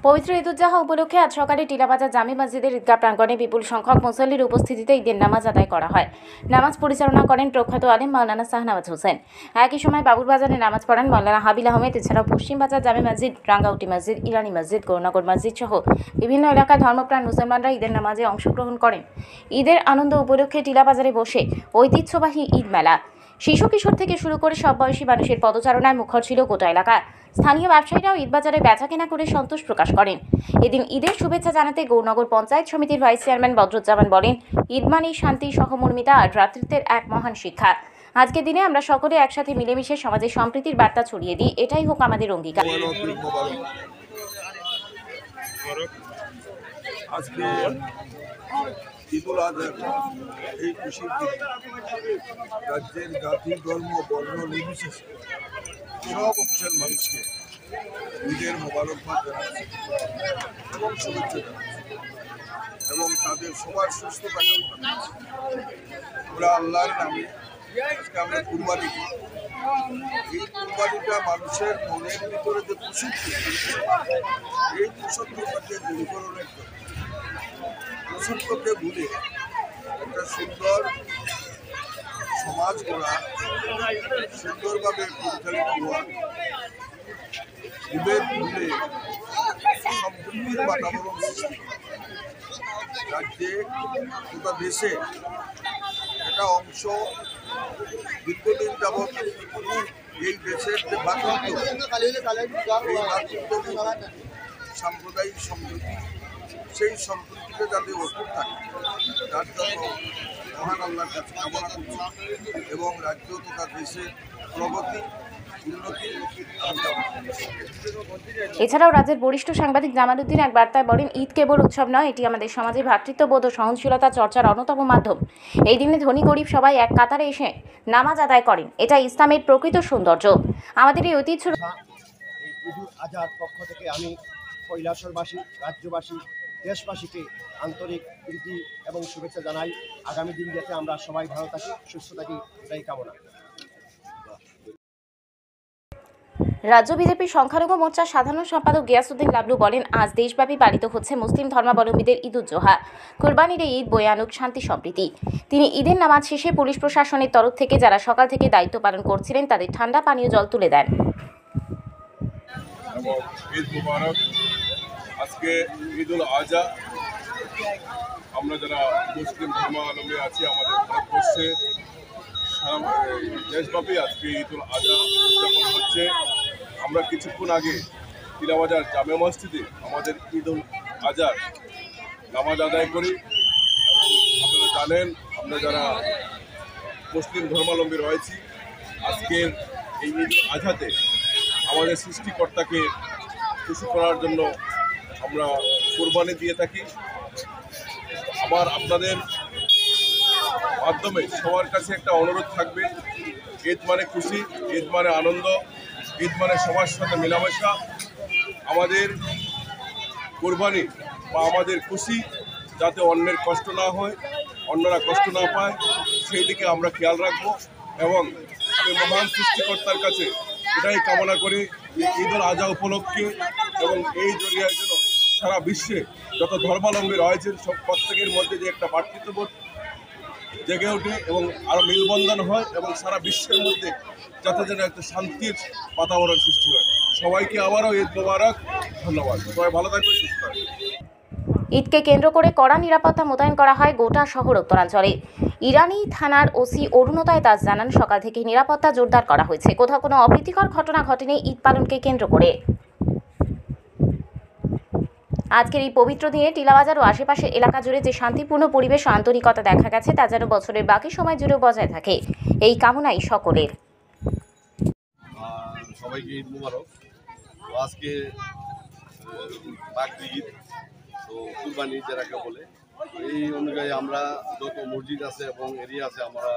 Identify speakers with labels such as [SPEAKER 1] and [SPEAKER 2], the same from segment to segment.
[SPEAKER 1] পবিত্র ঈদ উজ্জাহা উপলক্ষে আজ সকালে টিলাবাজার জামে মসজিদের ঈদগাহ প্রাঙ্গণে বিপুল সংখ্যক মুসল্লির উপস্থিতিতে ঈদের নামাজ আদায় করা হয়। নামাজ পরিচালনা করেন প্রখ্যাত আলেম মাওলানা শাহনওয়াজ হোসেন। একই সময় বাবুরবাজারে নামাজ পড়েন মাওলানা হাবিল আহমেদ। এছাড়াও পশ্চিমবাজার জামে মসজিদ, রাঙ্গাউটি মসজিদ, ইরানি মসজিদ, গৌরনগর মসজিদ সহ বিভিন্ন এলাকায় ধর্মপ্রাণ মুসলমানরা ঈদের নামাজে অংশগ্রহণ করেন। ঈদের আনন্দ উপলক্ষে টিলাবাজারে বসে ঐতিহ্যবাহী ঈদ মেলা। শিশু কিশোর থেকে শুরু করে সব বয়সী মানুষের পদচারণায় মুখর ছিল গোটা এলাকা। স্থানীয় ব্যবসায়ীরাও ঈদবাজারে বেচাকেনা করে সন্তোষ প্রকাশ করেন। এদিন ঈদের শুভেচ্ছা জানাতে গৌরনগর পঞ্চায়েত সমিতির ভাইস চেয়ারম্যান বদরুজ্জামান বলেন, ঈদ মানেই শান্তি, সহমর্মিতা আর ভ্রাতৃত্বের এক মহান শিক্ষা। আজকের দিনে আমরা সকলে একসাথে মিলেমিশে সমাজে সম্প্রীতির বার্তা ছড়িয়ে দিই, এটাই হোক আমাদের অঙ্গীকার।
[SPEAKER 2] ঈদুল আজহা এই খুশির দিন রাজ্যের জাতি, ধর্ম, বর্ণ নির্বিশেষে সব অংশের মানুষকে ঈদের মোবারকবাদ জানাচ্ছি এবং শুভেচ্ছা জানাচ্ছি এবং তাদের সবার সুস্থতা কামনা করছি। আমরা আল্লাহর নামে আজকে আমরা কুরবানি দিই। এই কুরবানিটা মানুষের মনের ভিতরে যে কুশক্তি, এই কুশক্তিটাকে দূরীকরণের জন্য কুশত্বকে ভুলে একটা সুন্দর সমাজ গড়া, সুন্দরভাবে পরিচালিত হওয়া, ঈদের ভুলে সম্প্রীতির বাতাবরণ সৃষ্টি রাজ্যে গোটা দেশে একটা অংশ দীর্ঘদিন যাবৎ এই দেশের যে ভ্রাতৃত্ব, এই ভ্রাতৃত্ব সাম্প্রদায়িক সম্প্রীতি, সেই সম্প্রীতিতে যাতে অটুট থাকে তার জন্য মহান আল্লাহর কাছে কামনা করছি এবং রাজ্য তথা দেশের প্রগতি, উন্নতি।
[SPEAKER 1] এছাড়াও রাজ্যের বরিষ্ঠ সাংবাদিক জামালউদ্দিন এক বার্তায় বলেন, ঈদ কেবল উৎসব নয়, এটি আমাদের সমাজে ভ্রাতৃত্ববোধ ও সহনশীলতা চর্চার অন্যতম মাধ্যম। এই দিনে ধনী গরিব সবাই এক কাতারে এসে নামাজ আদায় করেন, এটা ইসলামের প্রকৃত সৌন্দর্য। আমাদের এই ঐতিহ্য।
[SPEAKER 3] ঈদুল আজহার পক্ষ থেকে আমি কৈলাসরবাসী, রাজ্যবাসী, দেশবাসীকে আন্তরিক প্রীতি এবং শুভেচ্ছা জানাই। আগামী দিন যাতে আমরা সবাই ভালো থাকি, সুস্থ থাকি, এটাই কামনা।
[SPEAKER 1] রাজ্য বিজেপির সংখ্যালঘু মোর্চার সাধারণ সম্পাদক গিয়াসউদ্দিন লাবলু বলেন, আজ দেশব্যাপী পালিত হচ্ছে মুসলিম ধর্মাবলম্বীদের ঈদ উজ্জোহা। কুরবানির এই ঈদ বয়ে আনুক শান্তি সম্প্রীতি। তিনি ঈদের নামাজ শেষে পুলিশ প্রশাসনের তরফ থেকে যারা সকাল থেকে দায়িত্ব পালন করছিলেন তাদের ঠান্ডা পানীয় জল তুলে দেন।
[SPEAKER 2] ঈদ মুবারক। আজকে ঈদুল আজহা, আমরা যারা মুসলিম ধর্মাবলম্বী আছি আমাদের ভারতবর্ষে দেশব্যাপী আজকে ঈদুল আজহা উদযাপন হচ্ছে। আমরা কিছুক্ষণ আগে টিলাবাজার জামে মসজিদে আমাদের ঈদুল আজহার নামাজ আদায় করি এবং আপনারা জানেন আমরা যারা মুসলিম ধর্মাবলম্বী রয়েছি আজকের এই ঈদুল আজহাতে আমাদের সৃষ্টিকর্তাকে খুশি করার জন্য আমরা কোরবানি দিয়ে থাকি। আবার আপনাদের মাধ্যমে সবার কাছে একটা অনুরোধ থাকবে, ঈদ মানে খুশি, ঈদ মানে আনন্দ, ঈদ মানে সবার সাথে মেলামেশা। আমাদের কোরবানি বা আমাদের খুশি যাতে অন্যের কষ্ট না হয়, অন্যরা কষ্ট না পায়, সেই দিকে আমরা খেয়াল রাখবো এবং আমি মহান সৃষ্টিকর্তার কাছে এটাই কামনা করি যে ঈদুল আজহা উপলক্ষে এবং এই জরিয়ার জন্য সারা বিশ্বে যত ধর্মাবলম্বী রয়েছেন সব প্রত্যেকের মধ্যে যে একটা ভ্রাতৃত্ববোধ জেগে ওঠে এবং আরও মিলবন্ধন হয় এবং সারা বিশ্বের মধ্যে যাতে যেন একটা শান্তির বাতাবরণ সৃষ্টি হয়। সবাইকে আবারও ঈদ মোবারক। ধন্যবাদ। সবাই ভালো থাকবে, সুস্থ থাকবে।
[SPEAKER 1] ঈদকে কেন্দ্র করে কড়া নিরাপত্তা মোতায়েন করা হয় গোটা শহর উত্তরাঞ্চলে। ইরানি থানার ওসি অরুণোদয় দাস জানান, সকাল থেকে নিরাপত্তা জোরদার করা হয়েছে। কোথাও কোনো অপ্রীতিকর ঘটনা ঘটেনি ঈদ পালনকে কেন্দ্র করে। আজকের এই পবিত্র দিনে টিলাবাজার ও আশেপাশের এলাকা জুড়ে যে শান্তিপূর্ণ পরিবেশ ও আন্তরিকতা দেখা গেছে তা যেন বছরের বাকি সময় জুড়েও বজায় থাকে, এই কামনাই সকলের।
[SPEAKER 4] সবাইকে ঈদ মুবারক। আজকে বাকরি ঈদ, তো কুরবানি যেটাকে বলে, এই অনুযায়ী আমরা যত মসজিদ আছে এবং এরিয়া আছে আমরা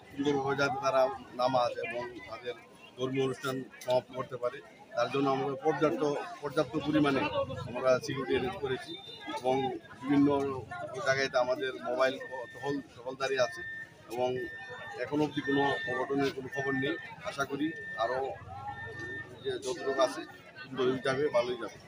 [SPEAKER 4] সুন্দরভাবে যাতে তারা নামাজ এবং তাদের ধর্মীয় অনুষ্ঠান সমাপ্ত করতে পারে তার জন্য আমরা পর্যাপ্ত পরিমাণে আমরা সিকিউরিটি অ্যারেঞ্জ করেছি এবং বিভিন্ন জায়গায় আমাদের মোবাইল টহলদারি আছে এবং এখন অবধি কোনো অঘটনের কোনো খবর নেই। আশা করি আরও যে যতটুকু আছে সুন্দর যাবে, ভালোই যাবে।